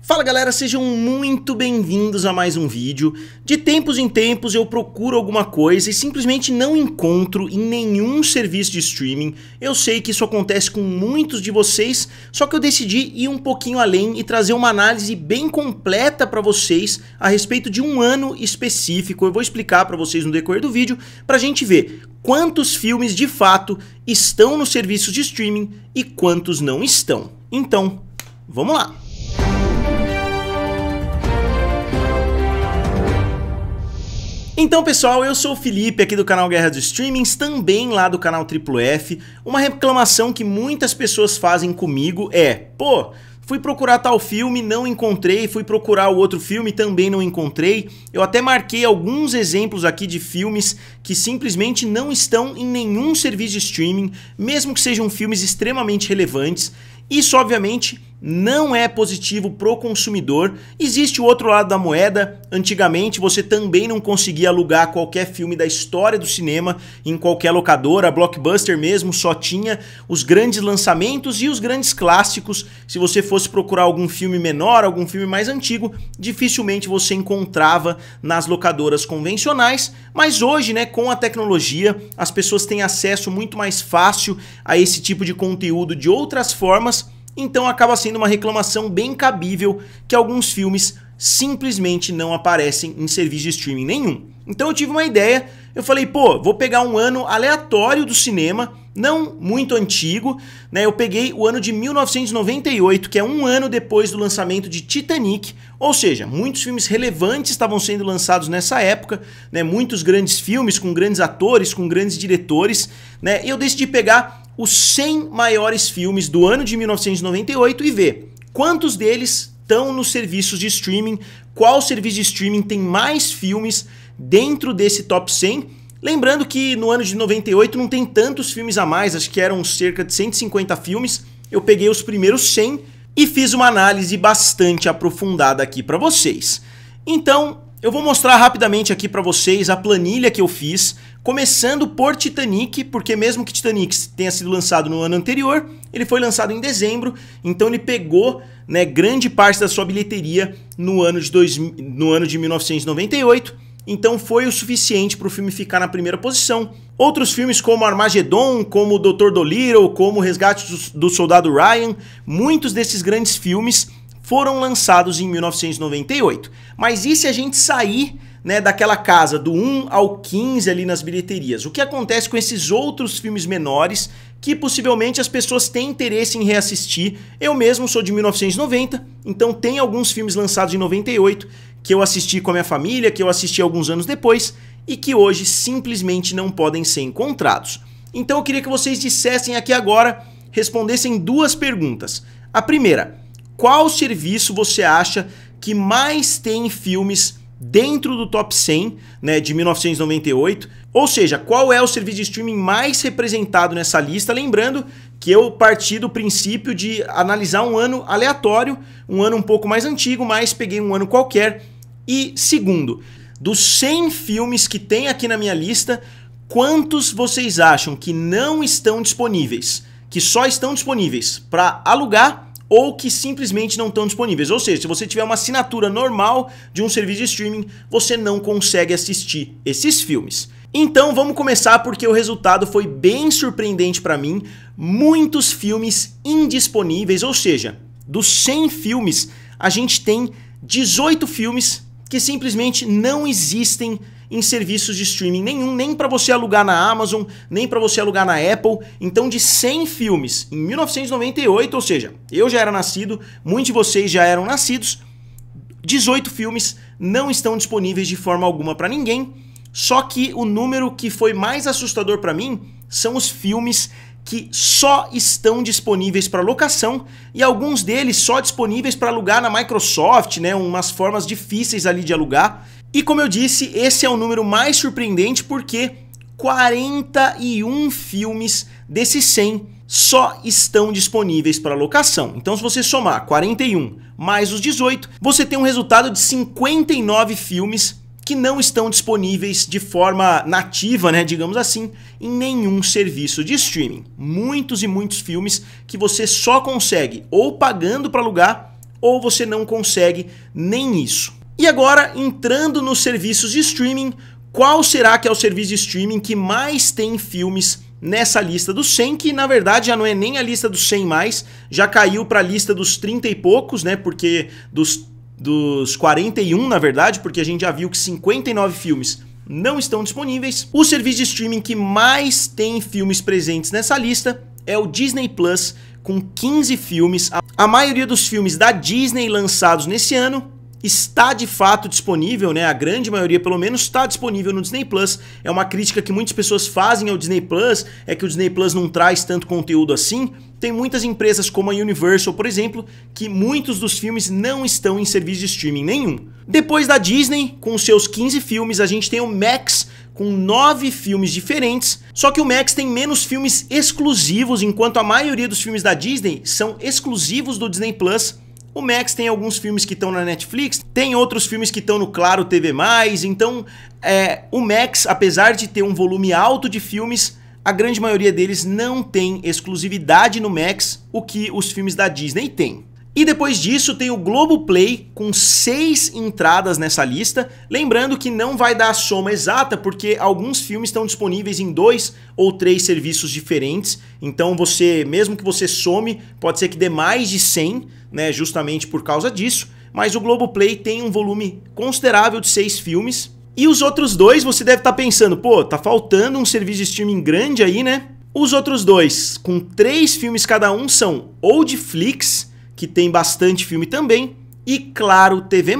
Fala galera, sejam muito bem-vindos a mais um vídeo. De tempos em tempos eu procuro alguma coisa e simplesmente não encontro em nenhum serviço de streaming. Eu sei que isso acontece com muitos de vocês, só que eu decidi ir um pouquinho além e trazer uma análise bem completa para vocês a respeito de um ano específico. Eu vou explicar para vocês no decorrer do vídeo pra gente ver quantos filmes de fato estão nos serviços de streaming e quantos não estão. Então, vamos lá! Então pessoal, eu sou o Felipe aqui do canal Guerra dos Streamings, também lá do canal Triplo F. Uma reclamação que muitas pessoas fazem comigo é: pô, fui procurar tal filme, não encontrei, fui procurar o outro filme, também não encontrei. Eu até marquei alguns exemplos aqui de filmes que simplesmente não estão em nenhum serviço de streaming, mesmo que sejam filmes extremamente relevantes. Isso obviamente não é positivo pro consumidor. Existe o outro lado da moeda. Antigamente você também não conseguia alugar qualquer filme da história do cinema em qualquer locadora. A Blockbuster mesmo só tinha os grandes lançamentos e os grandes clássicos. Se você fosse procurar algum filme menor, algum filme mais antigo, dificilmente você encontrava nas locadoras convencionais. Mas hoje, né, com a tecnologia, as pessoas têm acesso muito mais fácil a esse tipo de conteúdo de outras formas. Então acaba sendo uma reclamação bem cabível que alguns filmes simplesmente não aparecem em serviço de streaming nenhum. Então eu tive uma ideia, eu falei, pô, vou pegar um ano aleatório do cinema, não muito antigo, né? Eu peguei o ano de 1998, que é um ano depois do lançamento de Titanic, ou seja, muitos filmes relevantes estavam sendo lançados nessa época, né? Muitos grandes filmes com grandes atores, com grandes diretores, né? Eu decidi pegar os 100 maiores filmes do ano de 1998 e ver quantos deles estão nos serviços de streaming, qual serviço de streaming tem mais filmes dentro desse top 100. Lembrando que no ano de 98 não tem tantos filmes a mais, acho que eram cerca de 150 filmes. Eu peguei os primeiros 100 e fiz uma análise bastante aprofundada aqui para vocês. Então, eu vou mostrar rapidamente aqui para vocês a planilha que eu fiz, começando por Titanic, porque mesmo que Titanic tenha sido lançado no ano anterior, ele foi lançado em dezembro, então ele pegou, né, grande parte da sua bilheteria no ano de 1998, então foi o suficiente para o filme ficar na primeira posição. Outros filmes como Armageddon, como Dr. Dolittle, como Resgate do Soldado Ryan, muitos desses grandes filmes foram lançados em 1998. Mas e se a gente sair, né, daquela casa do 1 ao 15 ali nas bilheterias? O que acontece com esses outros filmes menores que possivelmente as pessoas têm interesse em reassistir? Eu mesmo sou de 1990, então tem alguns filmes lançados em 98 que eu assisti com a minha família, que eu assisti alguns anos depois e que hoje simplesmente não podem ser encontrados. Então eu queria que vocês dissessem aqui agora, respondessem duas perguntas. A primeira: qual serviço você acha que mais tem filmes dentro do top 100, né, de 1998? Ou seja, qual é o serviço de streaming mais representado nessa lista? Lembrando que eu parti do princípio de analisar um ano aleatório, um ano um pouco mais antigo, mas peguei um ano qualquer. E segundo, dos 100 filmes que tem aqui na minha lista, quantos vocês acham que não estão disponíveis? Que só estão disponíveis para alugar ou que simplesmente não estão disponíveis? Ou seja, se você tiver uma assinatura normal de um serviço de streaming, você não consegue assistir esses filmes. Então vamos começar, porque o resultado foi bem surpreendente para mim. Muitos filmes indisponíveis, ou seja, dos 100 filmes, a gente tem 18 filmes que simplesmente não existem em serviços de streaming nenhum, nem para você alugar na Amazon, nem para você alugar na Apple. Então, de 100 filmes em 1998, ou seja, eu já era nascido, muitos de vocês já eram nascidos, 18 filmes não estão disponíveis de forma alguma para ninguém. Só que o número que foi mais assustador para mim são os filmes que só estão disponíveis para locação, e alguns deles só disponíveis para alugar na Microsoft, né, umas formas difíceis ali de alugar. E como eu disse, esse é o número mais surpreendente, porque 41 filmes desses 100 só estão disponíveis para locação. Então se você somar 41 mais os 18, você tem um resultado de 59 filmes que não estão disponíveis de forma nativa, né, digamos assim, em nenhum serviço de streaming. Muitos e muitos filmes que você só consegue ou pagando para alugar ou você não consegue nem isso. E agora, entrando nos serviços de streaming, qual será que é o serviço de streaming que mais tem filmes nessa lista dos 100, que na verdade já não é nem a lista dos 100 mais, já caiu para a lista dos 30 e poucos, né? Porque dos 41, na verdade, porque a gente já viu que 59 filmes não estão disponíveis. O serviço de streaming que mais tem filmes presentes nessa lista é o Disney Plus, com 15 filmes. A maioria dos filmes da Disney lançados nesse ano está de fato disponível, né? A grande maioria, pelo menos, está disponível no Disney Plus. É uma crítica que muitas pessoas fazem ao Disney Plus, é que o Disney Plus não traz tanto conteúdo assim. Tem muitas empresas como a Universal, por exemplo, que muitos dos filmes não estão em serviço de streaming nenhum. Depois da Disney, com seus 15 filmes, a gente tem o Max, com 9 filmes diferentes, só que o Max tem menos filmes exclusivos, enquanto a maioria dos filmes da Disney são exclusivos do Disney Plus. O Max tem alguns filmes que estão na Netflix, tem outros filmes que estão no Claro TV+, então o Max, apesar de ter um volume alto de filmes, a grande maioria deles não tem exclusividade no Max, o que os filmes da Disney têm. E depois disso tem o Globoplay com 6 entradas nessa lista, lembrando que não vai dar a soma exata porque alguns filmes estão disponíveis em 2 ou 3 serviços diferentes, então mesmo que você some, pode ser que dê mais de 100, né, justamente por causa disso, mas o Globoplay tem um volume considerável de 6 filmes. E os outros 2 você deve estar pensando, pô, tá faltando um serviço de streaming grande aí, né? Os outros 2, com 3 filmes cada um, são Oldflix, que tem bastante filme também, e Claro TV+.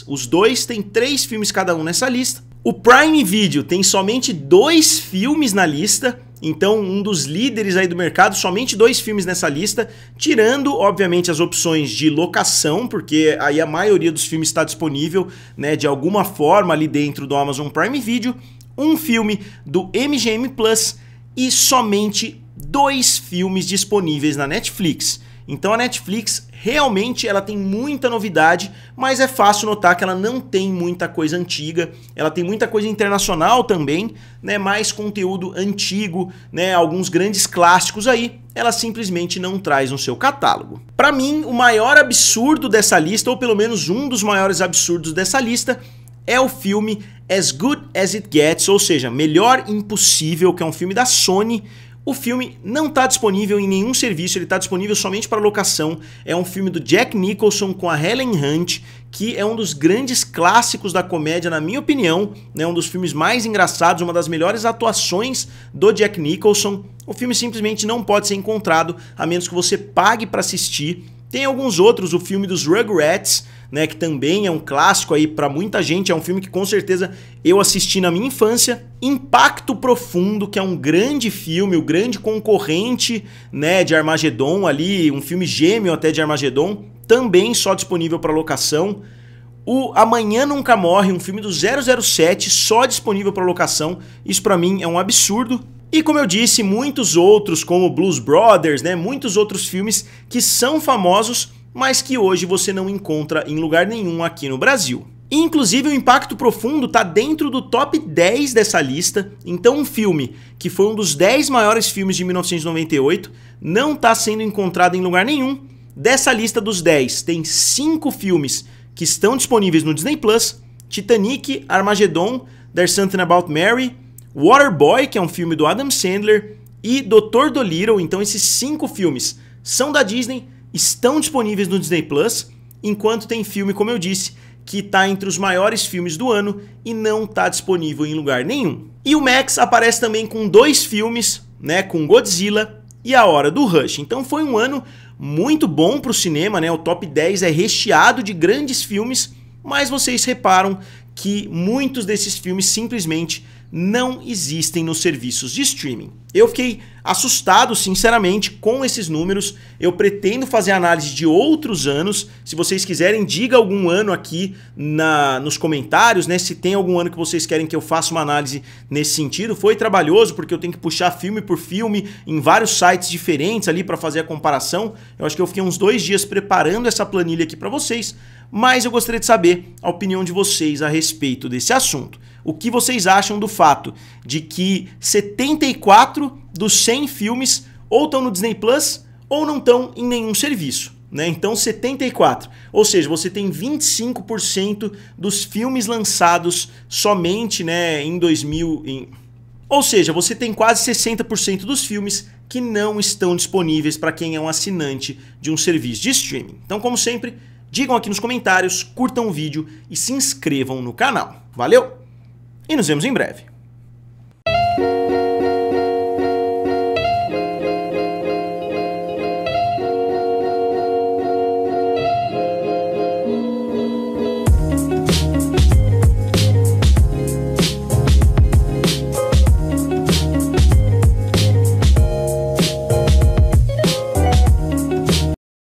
Os dois têm 3 filmes cada um nessa lista. O Prime Video tem somente 2 filmes na lista, então um dos líderes aí do mercado, somente 2 filmes nessa lista, tirando, obviamente, as opções de locação, porque aí a maioria dos filmes está disponível, né, de alguma forma ali dentro do Amazon Prime Video, um filme do MGM Plus e somente 2 filmes disponíveis na Netflix. Então a Netflix realmente ela tem muita novidade, mas é fácil notar que ela não tem muita coisa antiga, ela tem muita coisa internacional também, né, mais conteúdo antigo, né, alguns grandes clássicos aí, ela simplesmente não traz no seu catálogo. Para mim, o maior absurdo dessa lista, ou pelo menos um dos maiores absurdos dessa lista, é o filme As Good As It Gets, ou seja, Melhor Impossível, que é um filme da Sony. O filme não está disponível em nenhum serviço, ele está disponível somente para locação. É um filme do Jack Nicholson com a Helen Hunt, que é um dos grandes clássicos da comédia, na minha opinião, né? Um dos filmes mais engraçados, uma das melhores atuações do Jack Nicholson. O filme simplesmente não pode ser encontrado, a menos que você pague para assistir. Tem alguns outros, o filme dos Rugrats, né, que também é um clássico aí para muita gente, é um filme que com certeza eu assisti na minha infância. Impacto Profundo, que é um grande filme, o grande concorrente, né, de Armagedon ali, um filme gêmeo até de Armagedon, também só disponível para locação. O Amanhã Nunca Morre, um filme do 007, só disponível para locação. Isso para mim é um absurdo. E como eu disse, muitos outros, como Blues Brothers, né, muitos outros filmes que são famosos, mas que hoje você não encontra em lugar nenhum aqui no Brasil. Inclusive o Impacto Profundo está dentro do top 10 dessa lista, então um filme que foi um dos 10 maiores filmes de 1998 não está sendo encontrado em lugar nenhum. Dessa lista dos 10, tem 5 filmes que estão disponíveis no Disney Plus: Titanic, Armageddon, There's Something About Mary, Waterboy, que é um filme do Adam Sandler, e Dr. Dolittle. Então esses 5 filmes são da Disney, estão disponíveis no Disney Plus, enquanto tem filme, como eu disse, que está entre os maiores filmes do ano e não está disponível em lugar nenhum. E o Max aparece também com 2 filmes, né, com Godzilla e A Hora do Rush. Então foi um ano muito bom para o cinema, né? O top 10 é recheado de grandes filmes, mas vocês reparam que muitos desses filmes simplesmente não existem nos serviços de streaming. Eu fiquei assustado, sinceramente, com esses números. Eu pretendo fazer análise de outros anos. Se vocês quiserem, diga algum ano aqui nos comentários, né? Se tem algum ano que vocês querem que eu faça uma análise nesse sentido. Foi trabalhoso, porque eu tenho que puxar filme por filme em vários sites diferentes ali para fazer a comparação. Eu acho que eu fiquei uns 2 dias preparando essa planilha aqui para vocês, mas eu gostaria de saber a opinião de vocês a respeito desse assunto. O que vocês acham do fato de que 74 dos 100 filmes ou estão no Disney Plus ou não estão em nenhum serviço, né? Então 74. Ou seja, você tem 25% dos filmes lançados somente, né, em 2000... Ou seja, você tem quase 60% dos filmes que não estão disponíveis para quem é um assinante de um serviço de streaming. Então, como sempre, digam aqui nos comentários, curtam o vídeo e se inscrevam no canal. Valeu! E nos vemos em breve.